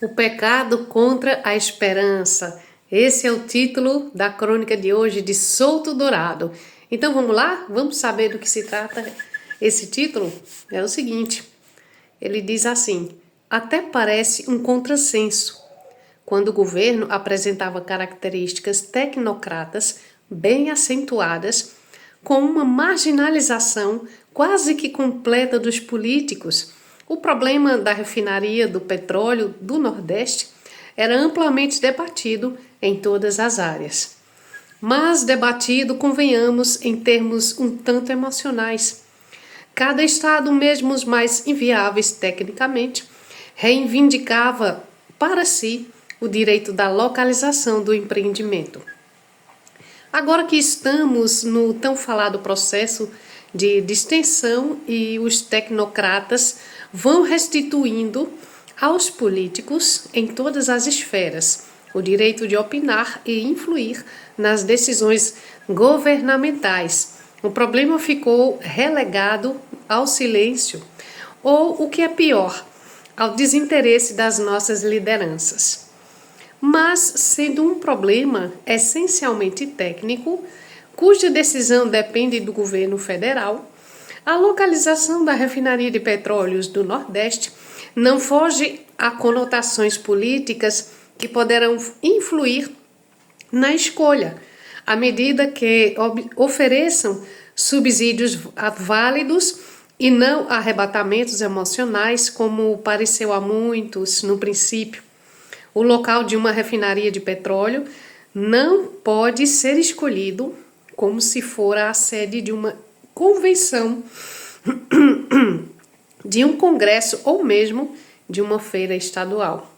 O pecado contra a esperança. Esse é o título da crônica de hoje de Souto Dourado. Então vamos lá? Vamos saber do que se trata esse título? É o seguinte, ele diz assim: até parece um contrassenso quando o governo apresentava características tecnocratas bem acentuadas, com uma marginalização quase que completa dos políticos. O problema da refinaria do petróleo do Nordeste era amplamente debatido em todas as áreas. Mas debatido, convenhamos, em termos um tanto emocionais. Cada estado, mesmo os mais inviáveis tecnicamente, reivindicava para si o direito da localização do empreendimento. Agora que estamos no tão falado processo de distensão e os tecnocratas vão restituindo aos políticos em todas as esferas o direito de opinar e influir nas decisões governamentais. O problema ficou relegado ao silêncio ou, o que é pior, ao desinteresse das nossas lideranças. Mas, sendo um problema essencialmente técnico, cuja decisão depende do governo federal, a localização da refinaria de petróleos do Nordeste não foge a conotações políticas que poderão influir na escolha, à medida que ofereçam subsídios válidos e não arrebatamentos emocionais, como pareceu a muitos no princípio. O local de uma refinaria de petróleo não pode ser escolhido como se fora a sede de uma convenção, de um congresso ou mesmo de uma feira estadual.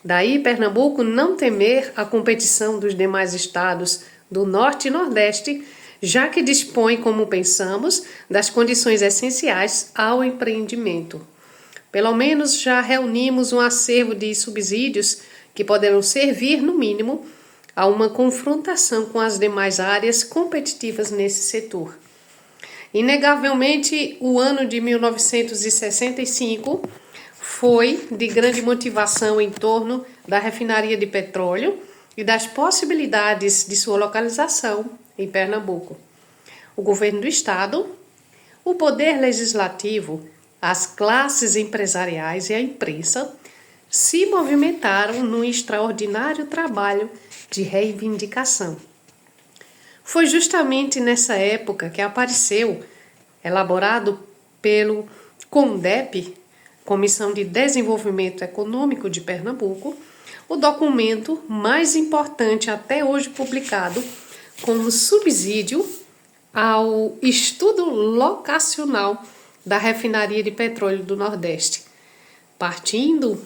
Daí Pernambuco não temer a competição dos demais estados do Norte e Nordeste, já que dispõe, como pensamos, das condições essenciais ao empreendimento. Pelo menos já reunimos um acervo de subsídios que poderão servir, no mínimo, a uma confrontação com as demais áreas competitivas nesse setor. Inegavelmente, o ano de 1965 foi de grande motivação em torno da refinaria de petróleo e das possibilidades de sua localização em Pernambuco. O governo do estado, o poder legislativo, as classes empresariais e a imprensa se movimentaram num extraordinário trabalho de reivindicação. Foi justamente nessa época que apareceu, elaborado pelo CONDEP, Comissão de Desenvolvimento Econômico de Pernambuco, o documento mais importante até hoje publicado como subsídio ao estudo locacional da refinaria de petróleo do Nordeste, partindo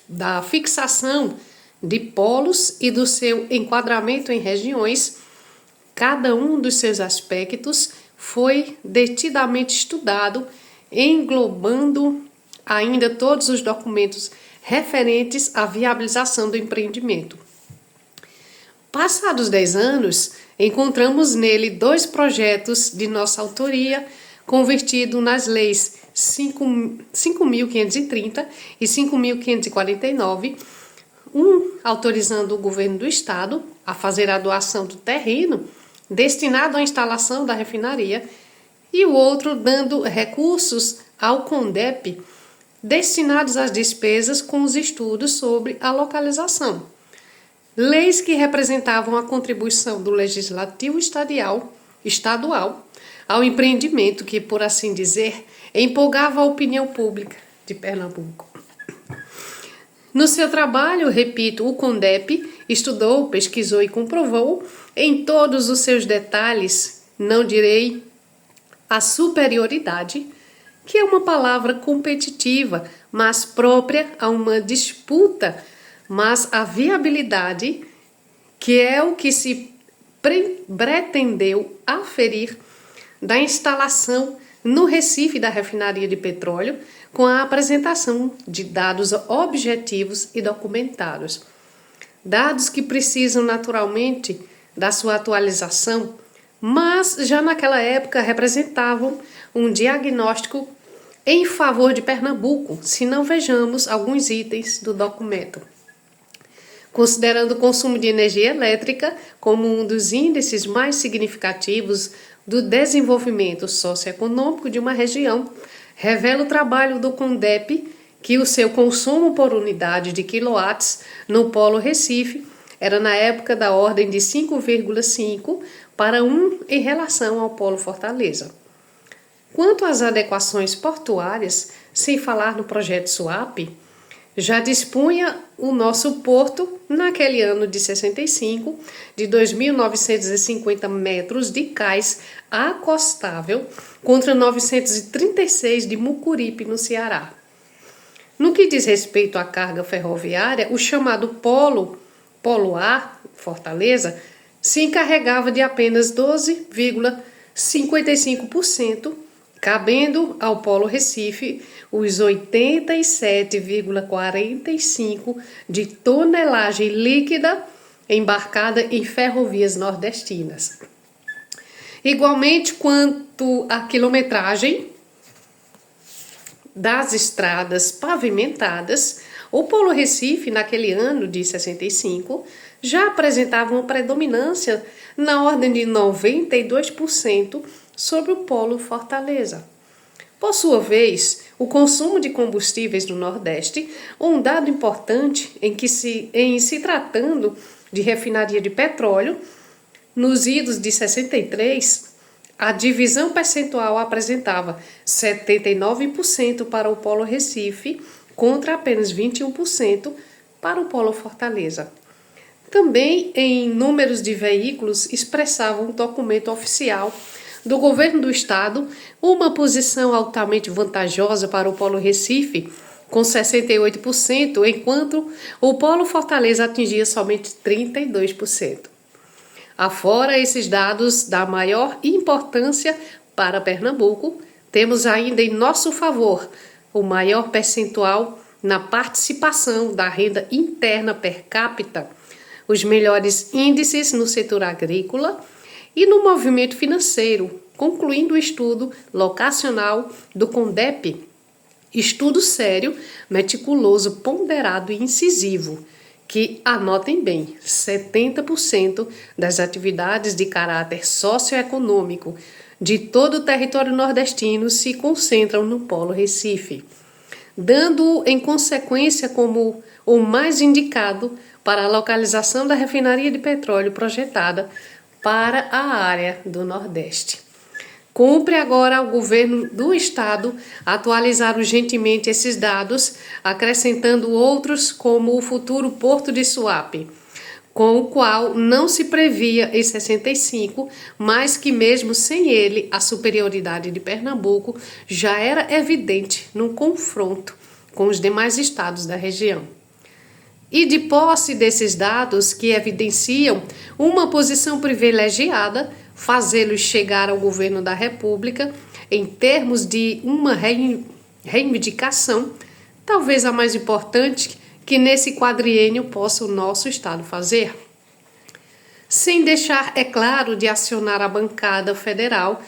da fixação de polos e do seu enquadramento em regiões. Cada um dos seus aspectos foi detidamente estudado, englobando ainda todos os documentos referentes à viabilização do empreendimento. Passados 10 anos, encontramos nele 2 projetos de nossa autoria, convertido nas leis 5.530 e 5.549, um autorizando o governo do estado a fazer a doação do terreno destinado à instalação da refinaria e o outro dando recursos ao CONDEP destinados às despesas com os estudos sobre a localização. Leis que representavam a contribuição do legislativo estadual ao empreendimento que, por assim dizer, empolgava a opinião pública de Pernambuco. No seu trabalho, repito, o CONDEP estudou, pesquisou e comprovou em todos os seus detalhes, não direi a superioridade, que é uma palavra competitiva, mas própria a uma disputa, mas a viabilidade, que é o que se pretendeu aferir da instalação no Recife da refinaria de petróleo, com a apresentação de dados objetivos e documentados. Dados que precisam naturalmente da sua atualização, mas já naquela época representavam um diagnóstico em favor de Pernambuco, se não vejamos alguns itens do documento. Considerando o consumo de energia elétrica como um dos índices mais significativos do desenvolvimento socioeconômico de uma região, revela o trabalho do CONDEP que o seu consumo por unidade de quilowatts no Polo Recife era na época da ordem de 5,5 para 1 em relação ao Polo Fortaleza. Quanto às adequações portuárias, sem falar no projeto SUAP, já dispunha o nosso porto, naquele ano de 65, de 2.950 metros de cais acostável contra 936 de Mucuripe, no Ceará. No que diz respeito à carga ferroviária, o chamado Polo A, Fortaleza, se encarregava de apenas 12,55%, cabendo ao Polo Recife os 87,45% de tonelagem líquida embarcada em ferrovias nordestinas. Igualmente, quanto à quilometragem das estradas pavimentadas, o Polo Recife, naquele ano de 65, já apresentava uma predominância na ordem de 92% sobre o Polo Fortaleza. Por sua vez, o consumo de combustíveis no Nordeste, um dado importante em se tratando de refinaria de petróleo, nos idos de 63, a divisão percentual apresentava 79% para o Polo Recife, contra apenas 21% para o Polo Fortaleza. Também em números de veículos expressava um documento oficial do governo do estado uma posição altamente vantajosa para o Polo Recife, com 68%, enquanto o Polo Fortaleza atingia somente 32%. Afora esses dados da maior importância para Pernambuco, temos ainda em nosso favor o maior percentual na participação da renda interna per capita, os melhores índices no setor agrícola e no movimento financeiro, concluindo o estudo locacional do CONDEP, estudo sério, meticuloso, ponderado e incisivo, que, anotem bem, 70% das atividades de caráter socioeconômico de todo o território nordestino se concentram no Polo Recife, dando em consequência como o mais indicado para a localização da refinaria de petróleo projetada para a área do Nordeste. Cumpre agora ao governo do estado atualizar urgentemente esses dados, acrescentando outros como o futuro Porto de Suape, com o qual não se previa em 65, mas que mesmo sem ele a superioridade de Pernambuco já era evidente no confronto com os demais estados da região. E de posse desses dados que evidenciam uma posição privilegiada, fazê-los chegar ao governo da República em termos de uma reivindicação, talvez a mais importante que nesse quadriênio possa o nosso Estado fazer. Sem deixar, é claro, de acionar a bancada federal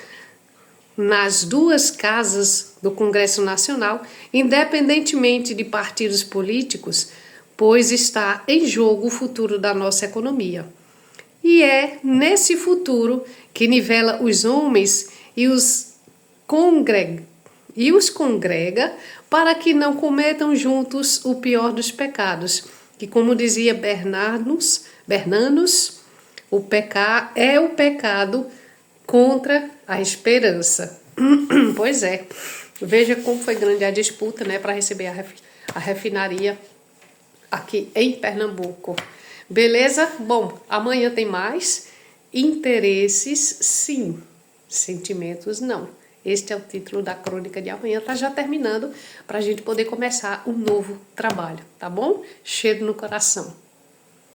nas duas casas do Congresso Nacional, independentemente de partidos políticos, pois está em jogo o futuro da nossa economia. E é nesse futuro que nivela os homens e os congrega para que não cometam juntos o pior dos pecados, que, como dizia Bernanos, o pecado contra a esperança. Pois é, veja como foi grande a disputa, né, para receber a refinaria aqui em Pernambuco. Beleza? Bom, amanhã tem mais. Interesses, sim. Sentimentos, não. Este é o título da crônica de amanhã. Tá já terminando para a gente poder começar um novo trabalho, tá bom? Cheiro no coração.